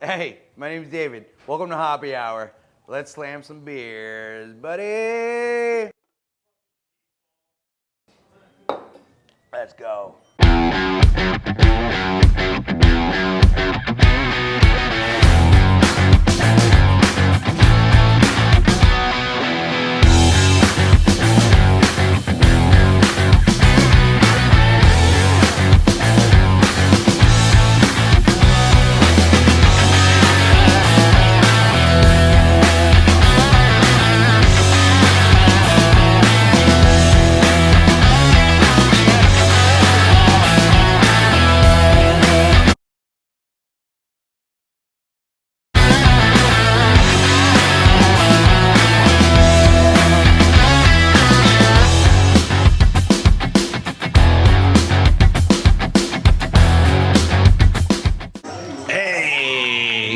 Hey, my name's David. Welcome to Happy Hour. Let's slam some beers, buddy. Let's go.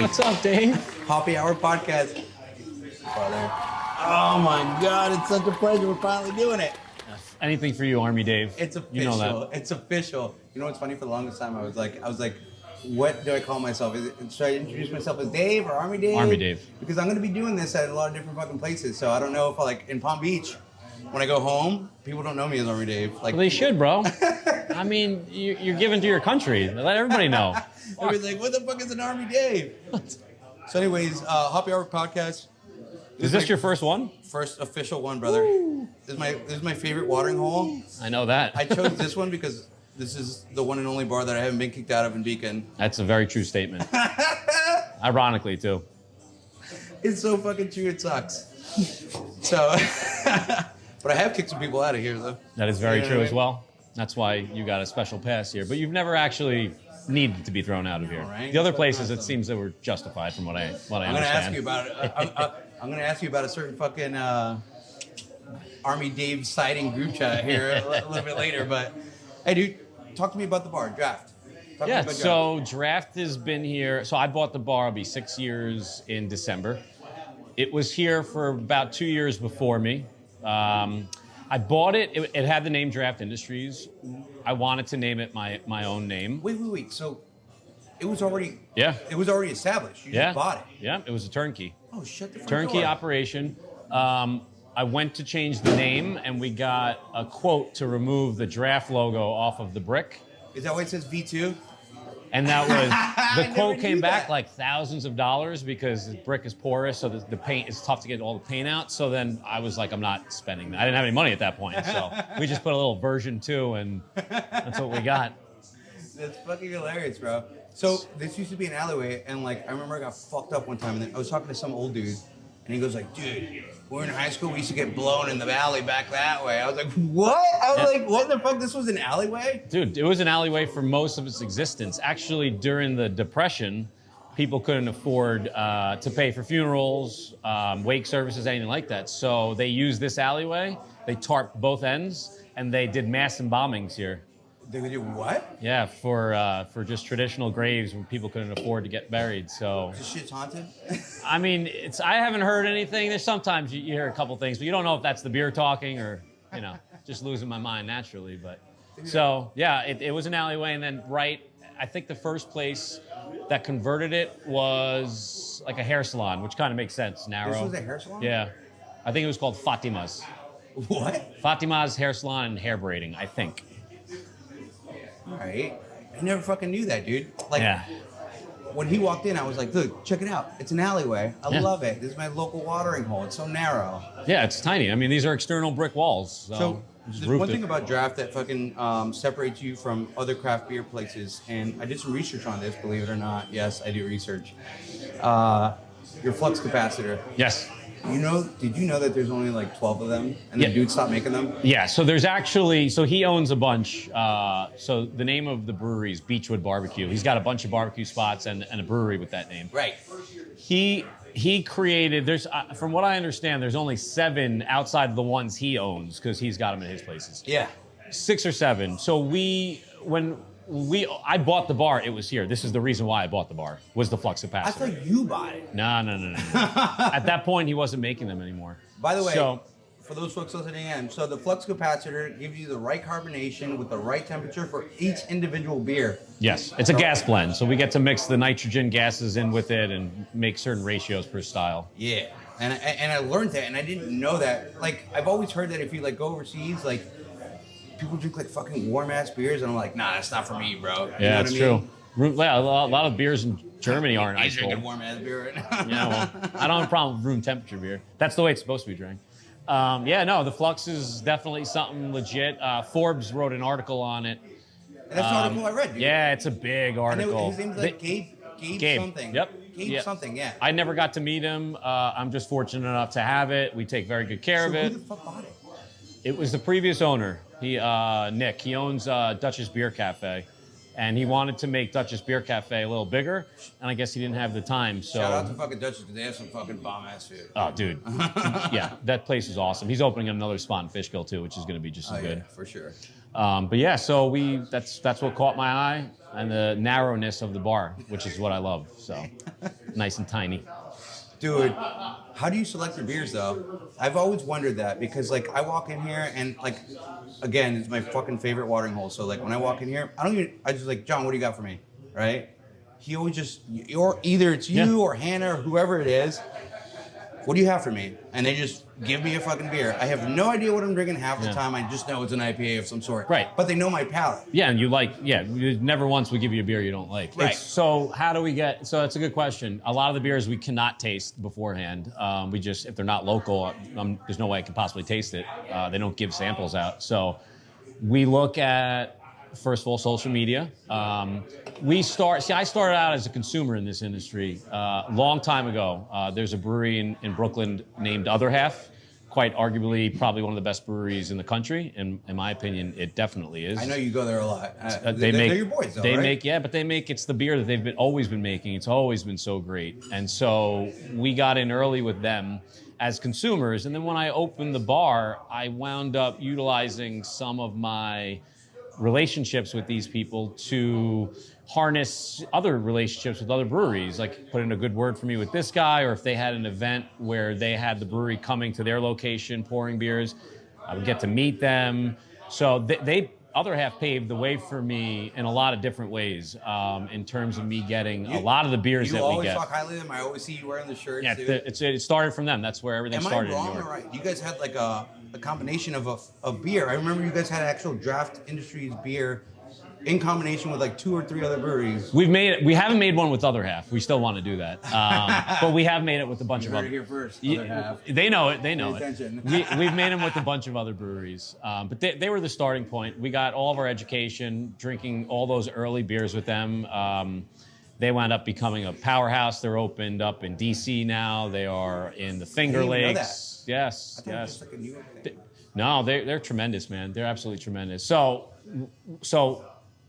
What's up, Dave? Happy Hour podcast. Brother. Oh my God, it's such a pleasure. We're finally doing it. Anything for you, Army Dave. It's official. You know that. It's official. You know what's funny? For the longest time, I was like, what do I call myself? Should I introduce myself as Dave or Army Dave? Army Dave. Because I'm going to be doing this at a lot of different fucking places. So I don't know if in Palm Beach, when I go home, people don't know me as Army Dave. Well, they should, bro. I mean, you're giving to your country. Let everybody know. Everybody's like, what the fuck is an Army Dave? So anyways, Happy Hour podcast. Is this your first one? First official one, brother. This is my favorite watering hole. I know that. I chose this one because this is the one and only bar that I haven't been kicked out of in Beacon. That's a very true statement. Ironically, too. It's so fucking true, it sucks. So, but I have kicked some people out of here, though. That is very You know true what I as mean? well. That's why you got a special pass here. But you've never actually needed to be thrown out of here. Right. The other places, it seems that were justified from what I understand. I'm going to ask you about it. I'm going to ask you about a certain fucking Army Dave sighting group chat here a little bit later. But, hey, dude, talk to me about the bar, Draught. Talk to me Yeah, about so Draught has been here. So I bought the bar, it'll be 6 years in December. It was here for about 2 years before me. I bought it. It had the name Draught Industries. I wanted to name it my own name. Wait. So it was already established. You Yeah. just bought it. Yeah, it was a turnkey. Oh, shut the front Turnkey door. operation. I went to change the name, and we got a quote to remove the Draught logo off of the brick. Is that why it says V2? And that was, I the quote never came knew back that. like thousands of dollars because the brick is porous, so the paint is tough to get all the paint out. So then I was like, I'm not spending that. I didn't have any money at that point, so we just put a little version 2, and that's what we got. That's fucking hilarious, bro. So this used to be an alleyway, and like I remember I got fucked up one time, and then I was talking to some old dude, and he goes like, "Dude, we're in high school. We used to get blown in the valley back that way." I was like, "What?" I was like, "What the fuck? This was an alleyway?" Dude, it was an alleyway for most of its existence. Actually, during the Depression, people couldn't afford to pay for funerals, wake services, anything like that. So they used this alleyway. They tarped both ends, and they did mass embalmings here. They would do what? Yeah, for just traditional graves when people couldn't afford to get buried. So, This shit's haunted. I mean, I haven't heard anything. There's sometimes you hear a couple things, but you don't know if that's the beer talking or, just losing my mind naturally. But so, yeah, it was an alleyway, and then I think the first place that converted it was like a hair salon, which kind of makes sense. Narrow. This was a hair salon? Yeah, I think it was called Fatima's. What? Fatima's Hair Salon and Hair Braiding, I think. All right. I never fucking knew that, dude. Like, Yeah. when he walked in, I was like, "Look, check it out. It's an alleyway. I Yeah. love it. This is my local watering hole. It's so narrow." Yeah, it's tiny. I mean, these are external brick walls. So just there's roofed one it. thing about Draught that fucking separates you from other craft beer places, and I did some research on this, believe it or not. Yes, I do research. Your flux capacitor. Yes. Did you know that there's only like 12 of them, and the Yeah. dude stopped making them? Yeah, so there's actually, so he owns a bunch. So the name of the brewery is Beechwood Barbecue. He's got a bunch of barbecue spots and a brewery with that name. Right. He created, from what I understand, there's only 7 outside of the ones he owns because he's got them at his places. Yeah. 6 or 7. So I bought the bar, it was here. This is the reason why I bought the bar, was the flux capacitor. I thought you bought it. No. At that point, he wasn't making them anymore. By the way, So, for those folks listening in, so the flux capacitor gives you the right carbonation with the right temperature for each individual beer. Yes, it's a gas blend, so we get to mix the nitrogen gases in with it and make certain ratios per style. Yeah, and I learned that, and I didn't know that. Like, I've always heard that if you like go overseas, like people drink like fucking warm ass beers, and I'm like, nah, that's not for me, bro. Yeah, that's true. Yeah, a lot of beers in Germany aren't ice cold. Drinking warm ass beer right now. Yeah, well, I don't have a problem with room temperature beer. That's the way it's supposed to be drank. Yeah, no, the Flux is definitely something legit. Forbes wrote an article on it. And that's the article I read, dude. Yeah, it's a big article. His name's like Gabe something. Yep. Gabe something, yeah. I never got to meet him. I'm just fortunate enough to have it. We take very good care of it. Who the fuck bought it? It was the previous owner, Nick. He owns Dutchess Beer Cafe. And he wanted to make Dutchess Beer Cafe a little bigger, and I guess he didn't have the time. So shout out to fucking Dutchess because they have some fucking bomb ass food. Oh, dude, yeah, that place is awesome. He's opening another spot in Fishkill too, which is going to be just as good. Yeah, for sure. But yeah, so that's what caught my eye, and the narrowness of the bar, which is what I love. So nice and tiny. Dude, how do you select your beers though? I've always wondered that because like I walk in here and like, again, it's my fucking favorite watering hole. So like when I walk in here, I just like, John, what do you got for me? Right? He always just, or either it's you or Hannah or whoever it is. What do you have for me? And they just give me a fucking beer. I have no idea what I'm drinking half the time. I just know it's an IPA of some sort. Right. But they know my palate. Yeah, and you never once would give you a beer you don't like. Right. So how do we get, so that's a good question. A lot of the beers we cannot taste beforehand. We just, if they're not local, there's no way I could possibly taste it. They don't give samples out. So we look at, first of all, social media. I started out as a consumer in this industry long time ago. There's a brewery in Brooklyn named Other Half, quite arguably probably one of the best breweries in the country. In my opinion, it definitely is. I know you go there a lot. They're your boys, though, right? But it's the beer that they've always been making. It's always been so great. And so we got in early with them as consumers. And then when I opened the bar, I wound up utilizing some of my relationships with these people to harness other relationships with other breweries, like put in a good word for me with this guy, or if they had an event where they had the brewery coming to their location pouring beers, I would get to meet them. So they Other Half paved the way for me in a lot of different ways in terms of me getting a lot of the beers that we get. You always talk highly of them. I always see you wearing the shirts. Yeah, it started from them. That's where everything started. Am I wrong or right? You guys had like a combination of a beer. I remember you guys had actual Draught Industries beer in combination with like 2 or 3 other breweries. We haven't made one with Other Half. We still want to do that, but we have made it with a bunch of other. You heard it here first. Other Half. They know it. They know Pay it. attention. We've made them with a bunch of other breweries, but they were the starting point. We got all of our education drinking all those early beers with them. They wound up becoming a powerhouse. They're opened up in DC now. They are in the Finger Lakes. Yes, I yes. Like a New York thing. No, they're tremendous, man. They're absolutely tremendous. So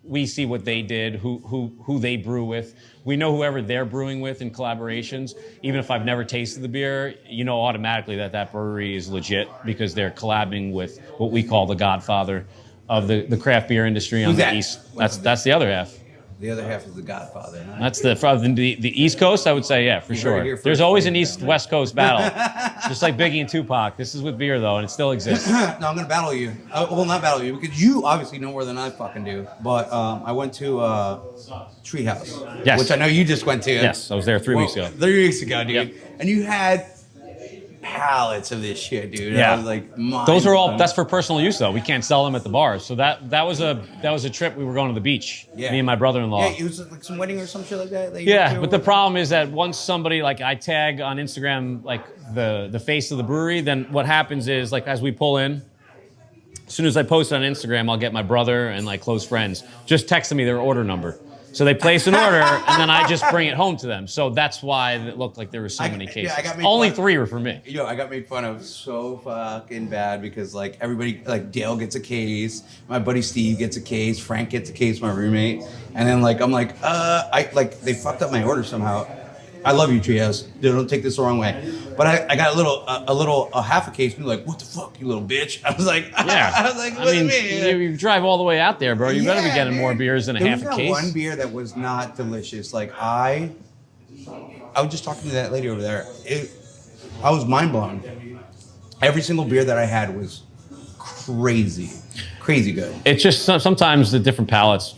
we see what they did, who they brew with. We know whoever they're brewing with in collaborations. Even if I've never tasted the beer, you know automatically that brewery is legit because they're collabing with what we call the godfather of the craft beer industry on the East. That's the Other Half. The Other Half is the godfather. Huh? That's from the East Coast, I would say, yeah, for sure. There's always an East-West Coast battle, just like Biggie and Tupac. This is with beer, though, and it still exists. No, I'm going to battle you. Well, not battle you, because you obviously know more than I fucking do. But I went to Treehouse, yes. Which I know you just went to. Yes, I was there 3 weeks ago. 3 weeks ago, dude. Yep. And you had pallets of this shit, dude. Yeah, I was like, those are all. That's for personal use, though. We can't sell them at the bars. So that was a trip. We were going to the beach. Yeah. Me and my brother-in-law. Yeah, it was like some wedding or some shit like that. Yeah, but the problem is that once somebody like I tag on Instagram like the face of the brewery, then what happens is like as we pull in, as soon as I post it on Instagram, I'll get my brother and like close friends just texting me their order number. So they place an order, and then I just bring it home to them. So that's why it looked like there were so many cases. Yeah, Only 3 were for me. I got made fun of so fucking bad because like everybody, like Dale gets a case, my buddy Steve gets a case, Frank gets a case, my roommate, and then like I'm like, they fucked up my order somehow. I love you, Treehouse. Don't take this the wrong way. But I got a half a case. And you're like, what the fuck, you little bitch? I was like, yeah. I was like, what do you mean? You drive all the way out there, bro. You better be getting more beers than a half a case. There was one beer that was not delicious. Like I was just talking to that lady over there. I was mind blown. every single beer that I had was crazy good. It's just sometimes the different palates,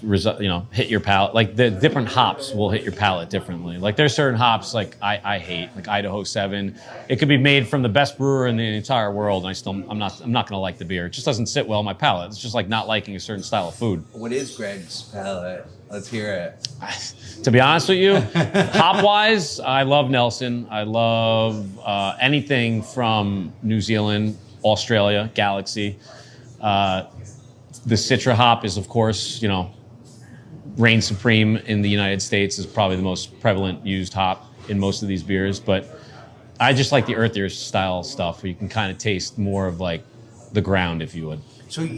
hit your palate. Like the different hops will hit your palate differently. Like there's certain hops like I hate, like Idaho 7. It could be made from the best brewer in the entire world, and I'm not gonna like the beer. It just doesn't sit well in my palate. It's just like not liking a certain style of food. What is Greg's palate? Let's hear it. To be honest with you, hop-wise, I love Nelson. I love anything from New Zealand, Australia, Galaxy. The Citra hop is, of course, reigns supreme in the United States, is probably the most prevalent used hop in most of these beers. But I just like the earthier style stuff where you can kind of taste more of like the ground, if you would. So,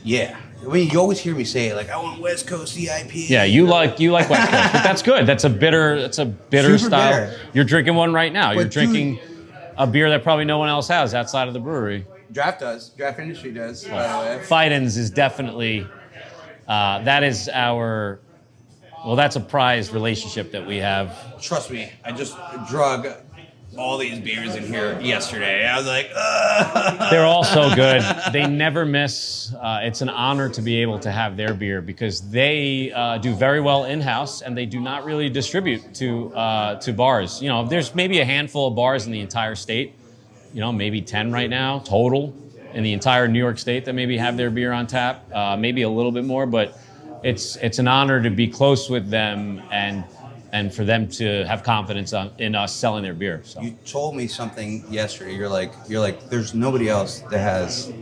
yeah. I mean, you always hear me say, like, I want West Coast IPA. Yeah, you like West Coast, but that's good. That's a bitter Super style. bitter. You're drinking one right now. But You're drinking a beer that probably no one else has outside of the brewery. Draught Industry does, by the way. Fidens is definitely, that is that's a prized relationship that we have. Trust me, I just drug all these beers in here yesterday. I was like, ugh. They're all so good. They never miss. It's an honor to be able to have their beer because they do very well in-house and they do not really distribute to bars. There's maybe a handful of bars in the entire state. Maybe 10 right now total in the entire New York state that maybe have their beer on tap, maybe a little bit more, but it's an honor to be close with them and for them to have confidence in us selling their beer. So. You told me something yesterday. You're like, there's nobody else that has.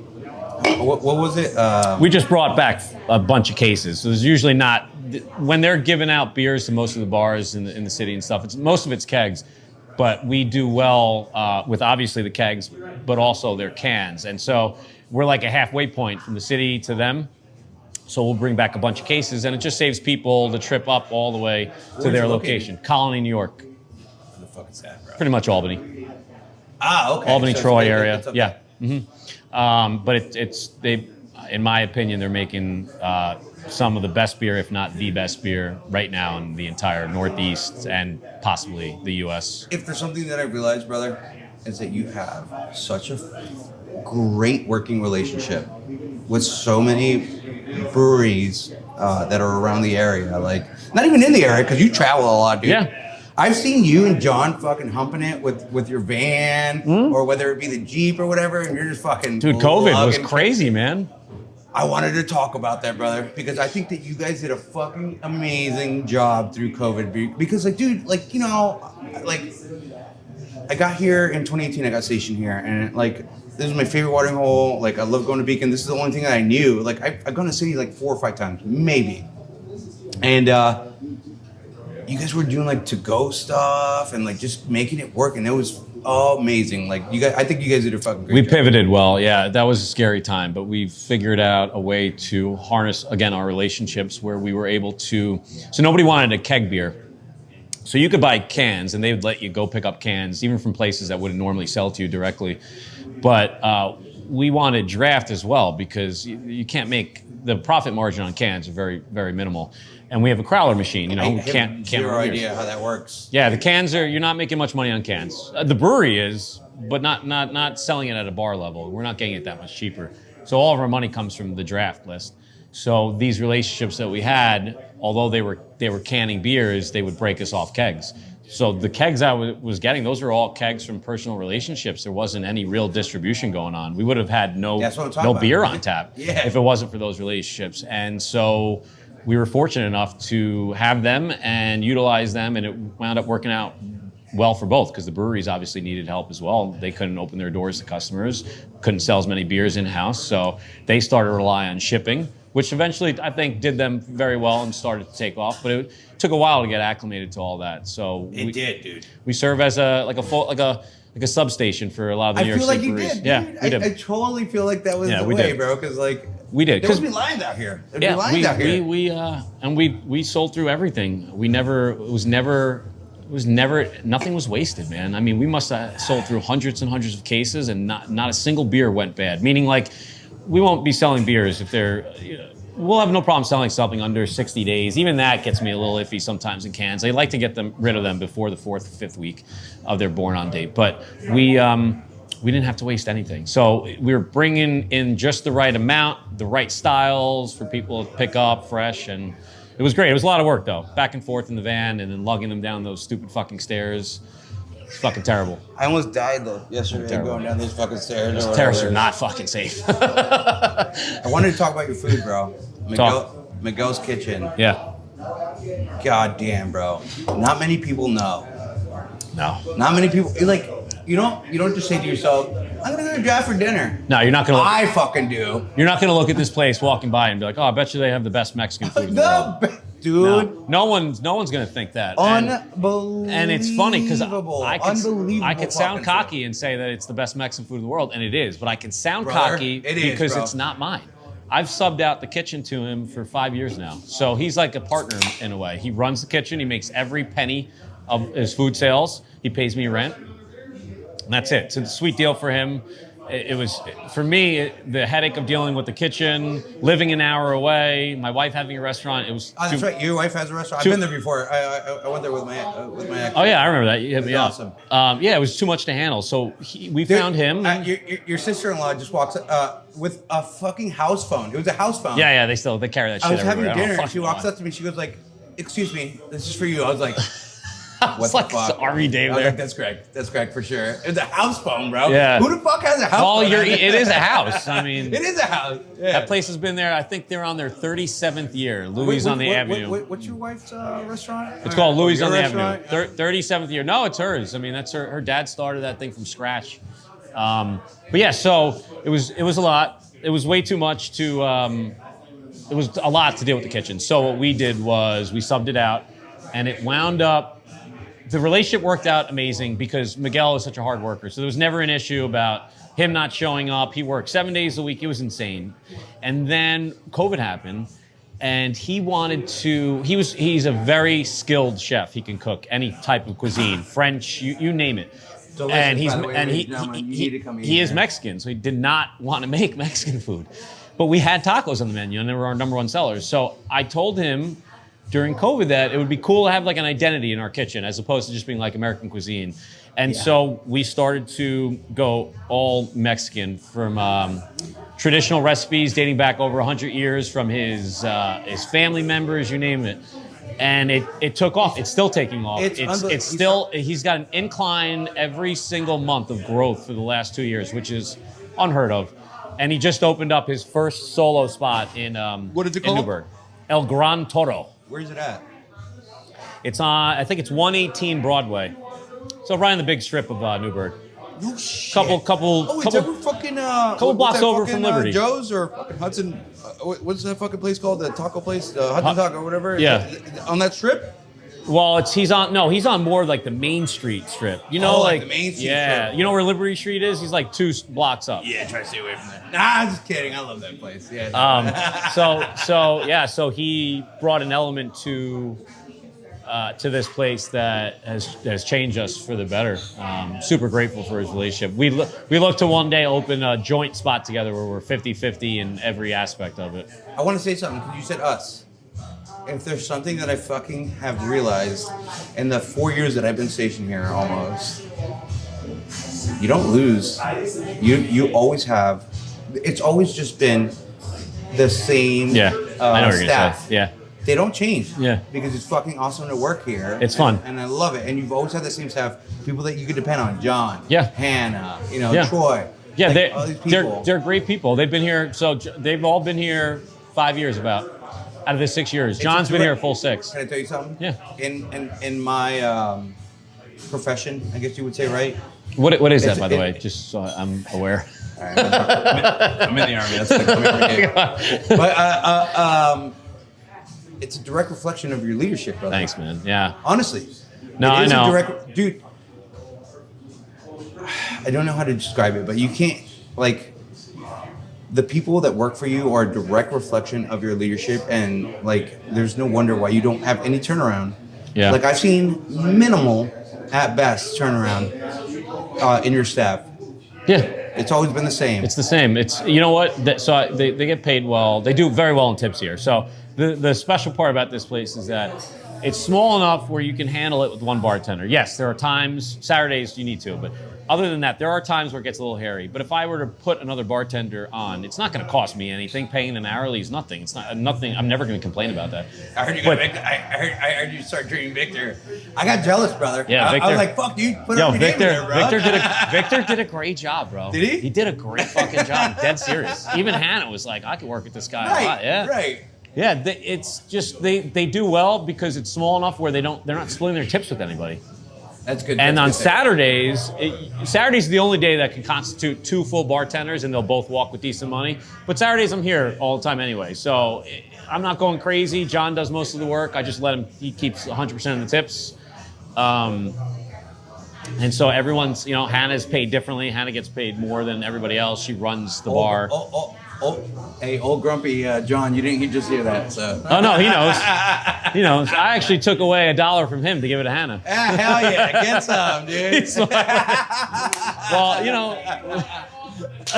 What was it? We just brought back a bunch of cases. So there's usually not when they're giving out beers to most of the bars in the city and stuff. Most of it's kegs. But we do well with obviously the kegs, but also their cans. And so we're like a halfway point from the city to them. So we'll bring back a bunch of cases, and it just saves people the trip up all the way to their location. Colony, New York. Where the fuck is that, bro? Pretty much Albany. Ah, okay. Albany, So Troy it's area. okay. Yeah. Mm-hmm. But they, in my opinion, they're making some of the best beer, if not the best beer, right now in the entire Northeast and possibly the U.S. If there's something that I realized, brother, is that you have such a great working relationship with so many breweries that are around the area. Like, not even in the area, because you travel a lot, dude. Yeah. I've seen you and John fucking humping it with your van, or whether it be the Jeep or whatever, and you're just fucking Dude, COVID was lugging. crazy, man. I wanted to talk about that, brother, because I think that you guys did a fucking amazing job through COVID. Because, like, dude, like, I got here in 2018. I got stationed here, and like, this was my favorite watering hole. Like, I love going to Beacon. This is the only thing that I knew. Like, I've gone to the city like 4 or 5 times, maybe. And you guys were doing like to-go stuff and like just making it work, and it was amazing. Like, I think you guys did a fucking great job. We pivoted well. Yeah, that was a scary time, but we figured out a way to harness again our relationships where we were able to. So nobody wanted a keg beer. So you could buy cans, and they would let you go pick up cans, even from places that wouldn't normally sell to you directly. But we wanted draft as well, because you can't make the profit margin on cans are very, very minimal. And we have a crowler machine, I have can't zero run idea beers. how that works. Yeah, the cans you're not making much money on cans. The brewery is, but not selling it at a bar level. We're not getting it that much cheaper. So all of our money comes from the draft list. So these relationships that we had, although they were canning beers, they would break us off kegs. So the kegs I was getting, those are all kegs from personal relationships. There wasn't any real distribution going on. We would have had no beer on tap if it wasn't for those relationships. And so we were fortunate enough to have them and utilize them, and it wound up working out well for both, because the breweries obviously needed help as well. They couldn't open their doors to customers, couldn't sell as many beers in-house, so they started to rely on shipping, which eventually I think did them very well and started to take off. But it took a while to get acclimated to all that. So It did, dude. we serve as a substation for a lot of the New York State breweries. Did, yeah, dude. we did. I totally feel like that was the we way, did. bro. Because like we did. There would be lines out here. There'd be lines out here. We sold through everything. Nothing was wasted, man. I mean, we must have sold through hundreds and hundreds of cases, and not a single beer went bad. Meaning, like, we won't be selling beers if they're. We'll have no problem selling something under 60 days. Even that gets me a little iffy sometimes in cans. They like to get rid of them before the 4th, 5th week of their born on date. But we we didn't have to waste anything. So we were bringing in just the right amount, the right styles for people to pick up fresh, and it was great. It was a lot of work though, back and forth in the van and then lugging them down those stupid fucking stairs. It's fucking terrible. I almost died though yesterday going down those fucking stairs. Those stairs are not fucking safe. I wanted to talk about your food, bro. Miguel's Kitchen. Yeah. God damn, bro. Not many people know. No. Not many people. Like, you don't just say to yourself, I'm gonna go to Draft for dinner. No, you're not gonna. I fucking do. You're not gonna look at this place walking by and be like, oh, I bet you they have the best Mexican food in the world. Dude. No one's gonna think that. Unbelievable. And it's funny because I could sound cocky food. and say that it's the best Mexican food in the world, and it is. But I can sound Brother, cocky it is, because bro. it's not mine. I've subbed out the kitchen to him for 5 years now, so he's like a partner in a way. He runs the kitchen. He makes every penny of his food sales. He pays me rent, and that's it. It's a sweet deal for him. It was, for me, the headache of dealing with the kitchen, living an hour away, my wife having a restaurant. It was. Oh, that's right. Your wife has a restaurant. I've been there before. I went there with my ex. Oh yeah, I remember that. You hit me up. Awesome. Yeah, it was too much to handle. So we found him. Your sister-in-law just walks with a fucking house phone. It was a house phone. Yeah, they carry that shit. I was having everywhere. dinner and she walks up to me. She goes like, "Excuse me, this is for you." I was like. It's like Army Dave there. Like, that's correct. That's correct for sure. It's a house phone, bro. Yeah. Who the fuck has a house phone? It is a house. I mean, it is a house. Yeah. That place has been there. I think they're on their 37th year. Louis on the Avenue. What's your wife's restaurant? It's called Louis on the restaurant? Avenue. 37th year. No, it's hers. I mean, that's her dad started that thing from scratch. But yeah, so it was a lot. It was way too much to. It was a lot to deal with the kitchen. So what we did was we subbed it out, and it wound up. The relationship worked out amazing because Miguel is such a hard worker. So there was never an issue about him not showing up. He worked 7 days a week. It was insane. And then COVID happened, and he wanted to. He's a very skilled chef. He can cook any type of cuisine, French, you name it. Delicious, And he is Mexican, so he did not want to make Mexican food. But we had tacos on the menu, and they were our number one sellers. So I told him during COVID that it would be cool to have like an identity in our kitchen as opposed to just being like American cuisine. And so we started to go all Mexican from traditional recipes dating back over 100 years from his family members, you name it. And it took off. It's still taking off. It's still, he's got an incline every single month of growth for the last 2 years, which is unheard of. And he just opened up his first solo spot in what is it called? Newburgh. El Gran Toro. Where's it at? It's on, I think it's 118 Broadway. So right on the big strip of Newburgh. No shit. Couple blocks over from Liberty. Joe's or fucking Hudson. What's that fucking place called? The taco place, Hudson Taco or whatever. Yeah. On that strip. Well, he's on more like the Main Street strip. You know, like the Main Street strip. You know where Liberty Street is? He's like 2 blocks up. Yeah, try to stay away from that. Nah, I'm just kidding. I love that place. Yeah. So he brought an element to this place that has changed us for the better. Super grateful for his relationship. We look to one day open a joint spot together where we're 50-50 in every aspect of it. I want to say something because you said us. If there's something that I fucking have realized in the 4 years that I've been stationed here almost, you don't lose. You always have. It's always just been the same I know what you're staff. gonna say. Yeah. They don't change. Yeah. Because it's fucking awesome to work here. It's fun. And I love it. And you've always had the same staff, people that you could depend on. John. Yeah. Hannah. Yeah. Troy. Yeah, like, all these people. they're great people. They've been here, so they've all been here 5 years about. Out of the 6 years. John's been here a full 6. Can I tell you something? Yeah. In my profession, I guess you would say, right? What is that, by the way? Just so I'm aware. Right, I'm in the Army. That's like But it's a direct reflection of your leadership, brother. Thanks, man. Yeah. Honestly. No, I know. Dude, I don't know how to describe it, but you can't, like, the people that work for you are a direct reflection of your leadership, and like, there's no wonder why you don't have any turnaround. Yeah. Like, I've seen minimal, at best, turnaround in your staff. Yeah. It's always been the same. It's the same. It's, you know what? So they get paid well. They do very well in tips here. So the special part about this place is that it's small enough where you can handle it with one bartender. Yes, there are times, Saturdays you need to, but other than that, there are times where it gets a little hairy. But if I were to put another bartender on, it's not going to cost me anything. Paying them hourly is nothing. It's not nothing. I'm never going to complain about that. I heard you got Victor. I heard you start drinking Victor. I got jealous, brother. Yeah, Victor. I was like, fuck, dude. Put up your name in there, bro. Victor did a great job, bro. Did he? He did a great fucking job. Dead serious. Even Hannah was like, I could work with this guy a lot. Yeah. Right. Yeah, it's just they do well because it's small enough where they're not splitting their tips with anybody. That's good. And on That's good. Saturdays, Saturdays is the only day that can constitute 2 full bartenders, and they'll both walk with decent money. But Saturdays, I'm here all the time anyway, so I'm not going crazy. John does most of the work. I just let him. He keeps 100% of the tips. And so everyone's, Hannah's paid differently. Hannah gets paid more than everybody else. She runs the bar. Hey, old grumpy John, you didn't just hear that, so. Oh no, he knows. He knows. I actually took away $1 from him to give it to Hannah. Hell yeah, get some, dude. Well,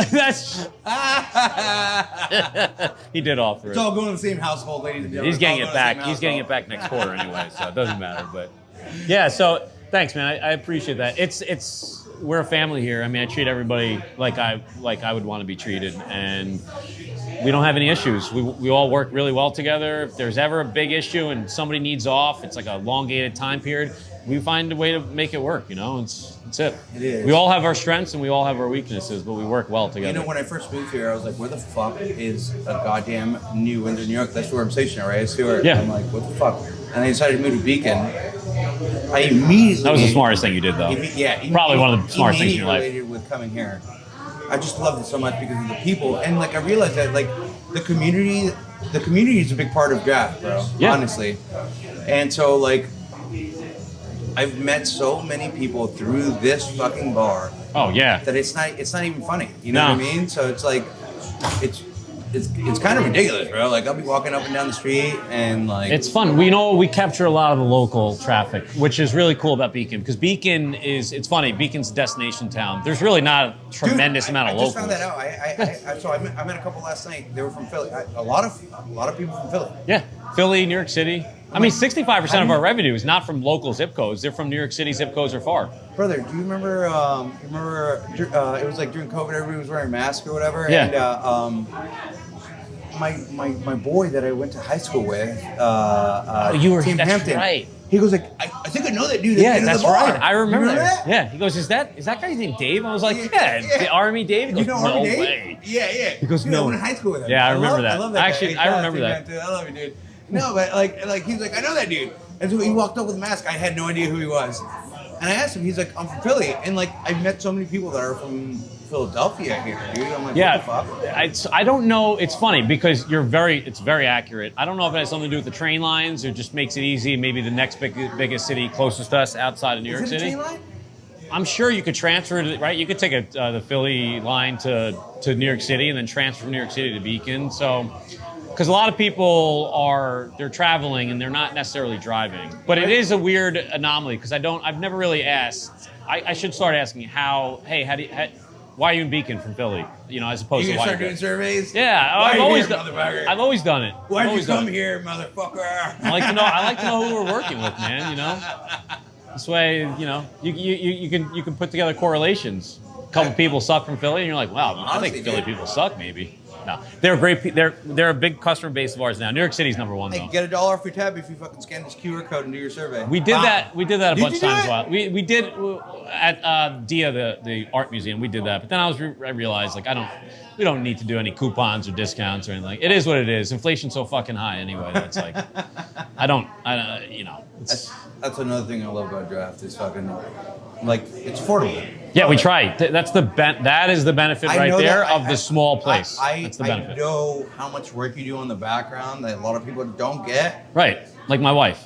that's. He did offer it. It's all going to the same household, ladies and gentlemen. He's getting it back. He's getting it back next quarter anyway, so it doesn't matter. But yeah, so thanks, man. I appreciate that. It's we're a family here. I mean, I treat everybody like I would want to be treated, and we don't have any issues. We all work really well together. If there's ever a big issue and somebody needs off, it's like a elongated time period. We find a way to make it work. It's it. It is. We all have our strengths and we all have our weaknesses, but we work well together. When I first moved here, I was like, where the fuck is a goddamn New Windsor, New York? That's where I'm stationed, right? That's where Yeah. I'm like, what the fuck? And I decided to move to Beacon. I immediately... That was the smartest thing you did, though. Probably one of the smartest things in your life. Related with coming here. I just loved it so much because of the people. And I realized that the community is a big part of Draft, bro. Yeah. Honestly. And so I've met so many people through this fucking bar. Oh yeah. That it's not even funny. You know what I mean? So it's like it's kind of ridiculous, bro. I'll be walking up and down the street and it's fun. We capture a lot of the local traffic, which is really cool about Beacon, because Beacon it's funny. Beacon's a destination town. There's really not a tremendous amount of locals. I just found that out. I met a couple last night. They were from Philly. A lot of people from Philly. Yeah, Philly, New York City. I mean, 65% of our revenue is not from local zip codes. They're from New York City zip codes or far. Brother, do you remember? It was during COVID, everybody was wearing masks or whatever. Yeah. And my boy that I went to high school with, you were Team that's Hampton. right. He goes I think I know that dude. Yeah, at the end that's of the bar. right. I remember that. Yeah. He goes, is that guy's name Dave? I was like, yeah. The Army Dave. He goes, You know no Army Dave? way. Yeah. He goes, Dude, no. I went to high school with him. Yeah, I remember that. I love that Actually, guy. I remember that. I love you, dude. No, but he was like, I know that dude. And so he walked up with a mask. I had no idea who he was. And I asked him, he's like, I'm from Philly. And I've met so many people that are from Philadelphia here, dude. I'm like, Yeah, what the fuck? I don't know. It's funny because it's very accurate. I don't know if it has something to do with the train lines or just makes it easy. Maybe the next biggest city closest to us outside of New York Is it a City. train line? I'm sure you could transfer it, right? You could take the Philly line to New York City and then transfer from New York City to Beacon. So, because a lot of people they're traveling and they're not necessarily driving. But it is a weird anomaly because I've never really asked. I should start asking why are you in Beacon from Philly? As opposed You to gonna why start you're doing surveys? Yeah, Why I've are you always here, done. motherfucker? I've always done it. Why'd you come here, motherfucker? I like to know who we're working with, man. This way, you can put together correlations. A couple people suck from Philly, and you're like, wow, I think Philly people suck. Maybe. No, they're great. They're a big customer base of ours now. New York City's number one though. Hey, get $1 off your tab if you fucking scan this QR code and do your survey. We did that. We did that a bunch of times. It? While we did at DIA, the art museum. We did that, but then I realized we don't need to do any coupons or discounts or anything. It is what it is. Inflation's so fucking high anyway. That's That's another thing I love about Draft is fucking it's affordable. Yeah, we try. That is the benefit right there of the small place. That's the benefit. I know how much work you do on the background that a lot of people don't get. Right, like my wife.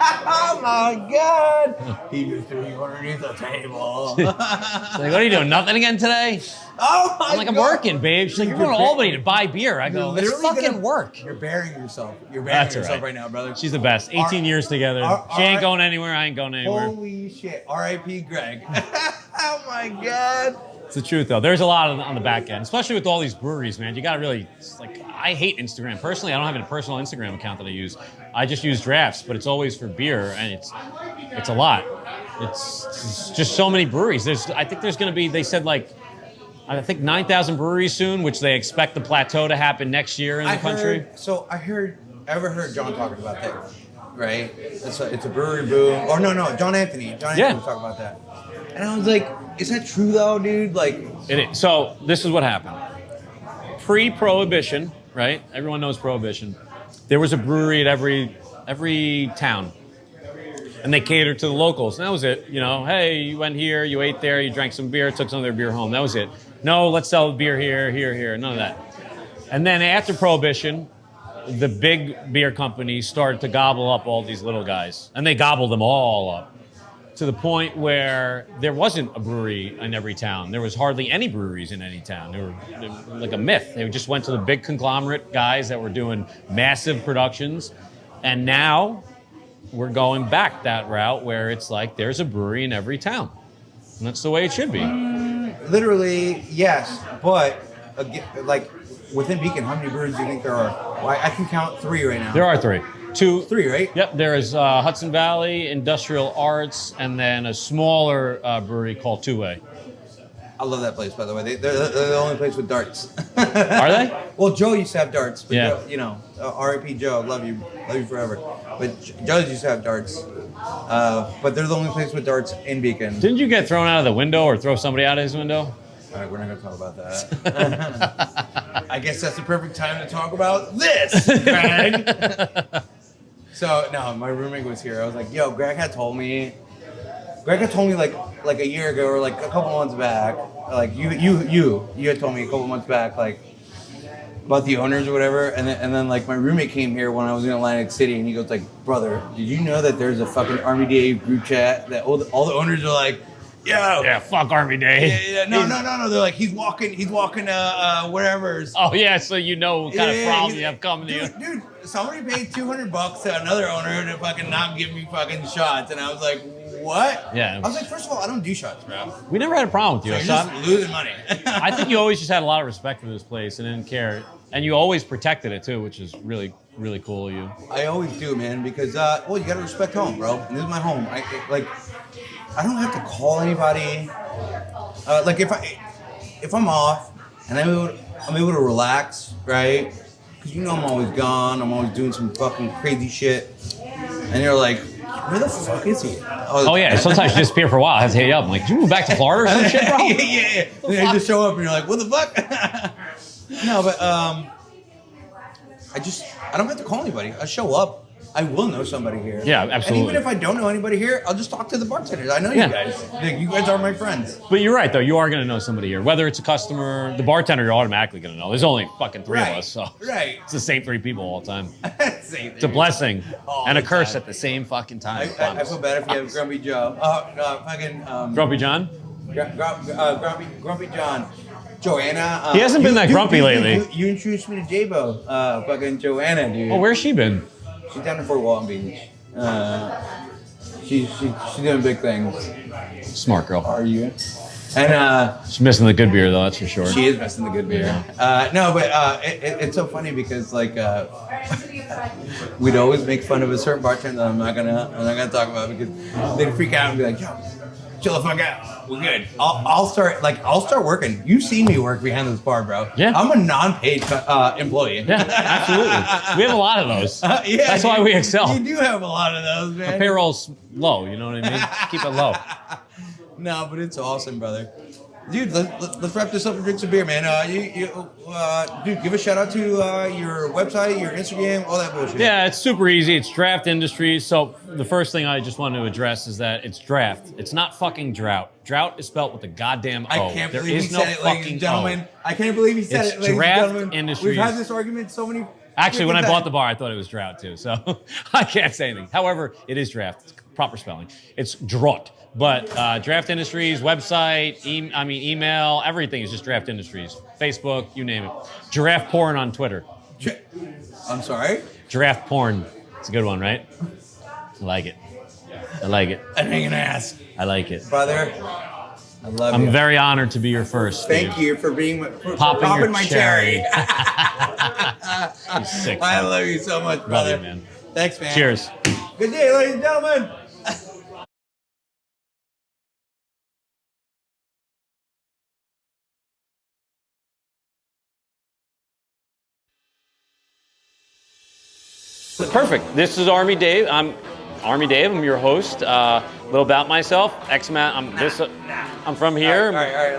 Oh my God! He just threw you underneath the table. She's like, what are you doing? Nothing again today? Oh my God! I'm like, I'm working, babe. She's like, you're going to Albany to buy beer. I go, it's fucking work. You're burying yourself. You're burying yourself right now, brother. She's the best. 18 years together. She ain't going anywhere. I ain't going anywhere. Holy shit! R.I.P. Greg. Oh my God! It's the truth, though. There's a lot on the back end, especially with all these breweries, man. You got to really, I hate Instagram. Personally, I don't have a personal Instagram account that I use. I just use drafts, but it's always for beer, and it's a lot. It's just so many breweries. I think there's going to be. They said like, I think 9,000 breweries soon, which they expect the plateau to happen next year in the country. Ever heard John talking about that, right? It's a brewery boom. Or no, John Anthony. John Anthony was talking about that. And I was like, is that true though, dude? Like, it is. So this is what happened. Pre-Prohibition, right? Everyone knows Prohibition. There was a brewery at every town. And they catered to the locals. And that was it. You know, hey, you went here, you ate there, you drank some beer, took some of their beer home. That was it. No, let's sell beer here, none of that. And then after Prohibition, the big beer companies started to gobble up all these little guys. And they gobbled them all up to the point where there wasn't a brewery in every town. There was hardly any breweries in any town. They were like a myth. They just went to the big conglomerate guys that were doing massive productions. And now we're going back that route where it's like there's a brewery in every town. And that's the way it should be. Literally, yes. But, like, within Beacon, how many breweries do you think there are? Well, I can count 3 right now. There are 3. 3, right? Yep, there is Hudson Valley, Industrial Arts, and then a smaller brewery called Two Way. I love that place, by the way. They're the only place with darts. Are they? Well, Joe used to have darts. But Yeah. Joe, you know, R.I.P. Joe, love you forever. But Joe used to have darts. But they're the only place with darts in Beacon. Didn't you get thrown out of the window or throw somebody out of his window? All right, we're not going to talk about that. I guess that's the perfect time to talk about this, Greg. So, no, my roommate was here. I was like, yo, Greg had told me like a year ago or like a couple months back, like you had told me a couple months back, like about the owners or whatever, and then like my roommate came here when I was in Atlantic City, and he goes like, brother, did you know that there's a fucking Army Day group chat that all the owners are like, yo, Yeah, fuck Army Day. yeah, no, they're like, he's walking wherever. Oh yeah, so you know what kind of problem you have coming to you. Dude, somebody paid $200 to another owner to fucking not give me fucking shots, and I was like, what? Yeah. I was like, first of all, I don't do shots, bro. We never had a problem with you. You're So just losing money. I think you always just had a lot of respect for this place and didn't care. And you always protected it too, which is really, really cool of you. I always do, man, because well, you gotta respect home, bro. And this is my home. I don't have to call anybody. Like if I'm off and I'm able to relax, right? Because you know I'm always gone. I'm always doing some fucking crazy shit, and you're like, where the fuck is he? Oh yeah, sometimes you disappear for a while. I have to hit you up. I'm like, did you move back to Florida or some shit, bro? yeah. And they just show up and you're like, what the fuck? No, but I don't have to call anybody. I show up. I will know somebody here. Yeah, absolutely. And even if I don't know anybody here, I'll just talk to the bartenders. I know you guys. Like, you guys are my friends. But you're right, though. You are going to know somebody here. Whether it's a customer, the bartender, you're automatically going to know. There's only fucking 3 of us, so it's the same 3 people all the time. It's a blessing and a curse at the same fucking time. I feel bad if you have Grumpy Joe. Grumpy John? Grumpy John. Joanna. He hasn't been that grumpy lately. You introduced me to J-Bo. Fucking Joanna, dude. Oh, where's she been? She's down in Fort Walton Beach. She's doing big things. Smart girl. Are you? And she's missing the good beer though, that's for sure. She is missing the good beer. No, but it's so funny because like we'd always make fun of a certain bartender that I'm not gonna talk about because they'd freak out and be like, yo, chill the fuck out. We're good. I'll start working. You've seen me work behind this bar, bro. Yeah. I'm a non-paid employee. Yeah, absolutely. We have a lot of those. Yeah, that's why we excel. You do have a lot of those, man. Our payroll's low, you know what I mean? Keep it low. No, but it's awesome, brother. Dude, let's wrap this up and drink some beer, man. Dude, give a shout out to your website, your Instagram, all that bullshit. Yeah, it's super easy. It's Draught Industries. So the first thing I just want to address is that it's draft. It's not fucking drought. Drought is spelled with a goddamn O. I can't there believe is he no said it, ladies fucking and gentlemen. O. I can't believe he said It's it, ladies Draught and gentlemen. Industries. We've had this argument so many. Actually, when I freaking bought times. the bar, I thought it was drought too. So I can't say anything. However, it is draft. It's proper spelling. It's Draught. But Draught Industries, website, email, everything is just Draught Industries. Facebook, you name it. Giraffe Porn on Twitter. I'm sorry? Giraffe Porn. It's a good one, right? I like it. I like it. I ain't gonna ask. I like it. Brother, I love you. I'm very honored to be your first. Thank Steve. you for being for Popping popping your my cherry. cherry. He's sick. I love you so much, brother. Love you, man. Thanks, man. Cheers. Good day, ladies and gentlemen. Perfect. This is Army Dave. I'm Army Dave. I'm your host. A little about myself. Ex-mat. I'm from here. All right.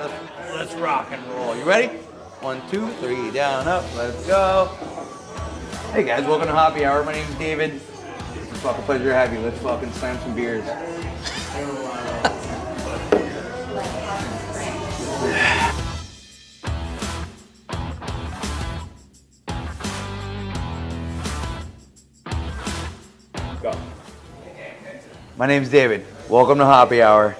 Let's rock and roll. You ready? 1, 2, 3, down, up. Let's go. Hey guys, welcome to Happy Hour. My name's David. It's a fucking pleasure to have you. Let's fucking slam some beers. Go. My name's David. Welcome to Happy Hour.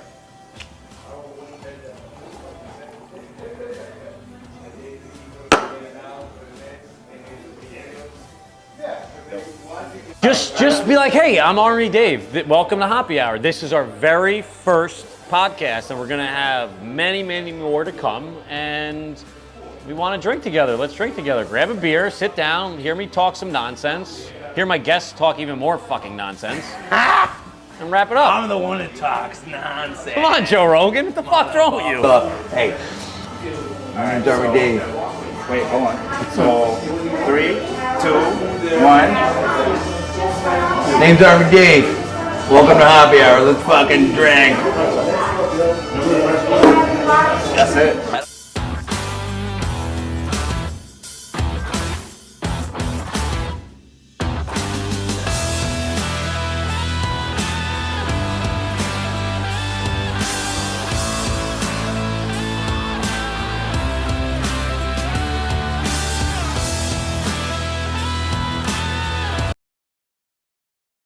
Just be like, hey, I'm Army Dave. Welcome to Happy Hour. This is our very first podcast, and we're gonna have many, many more to come. And we want to drink together. Let's drink together. Grab a beer, sit down, hear me talk some nonsense. Hear my guests talk even more fucking nonsense. And wrap it up. I'm the one that talks nonsense. Come on, Joe Rogan. What the fuck's wrong with you? Hey, my name's Army Dave. Wait, hold on. So, 3, 2, 1. Name's Army Dave. Welcome to Happy Hour. Let's fucking drink. That's it.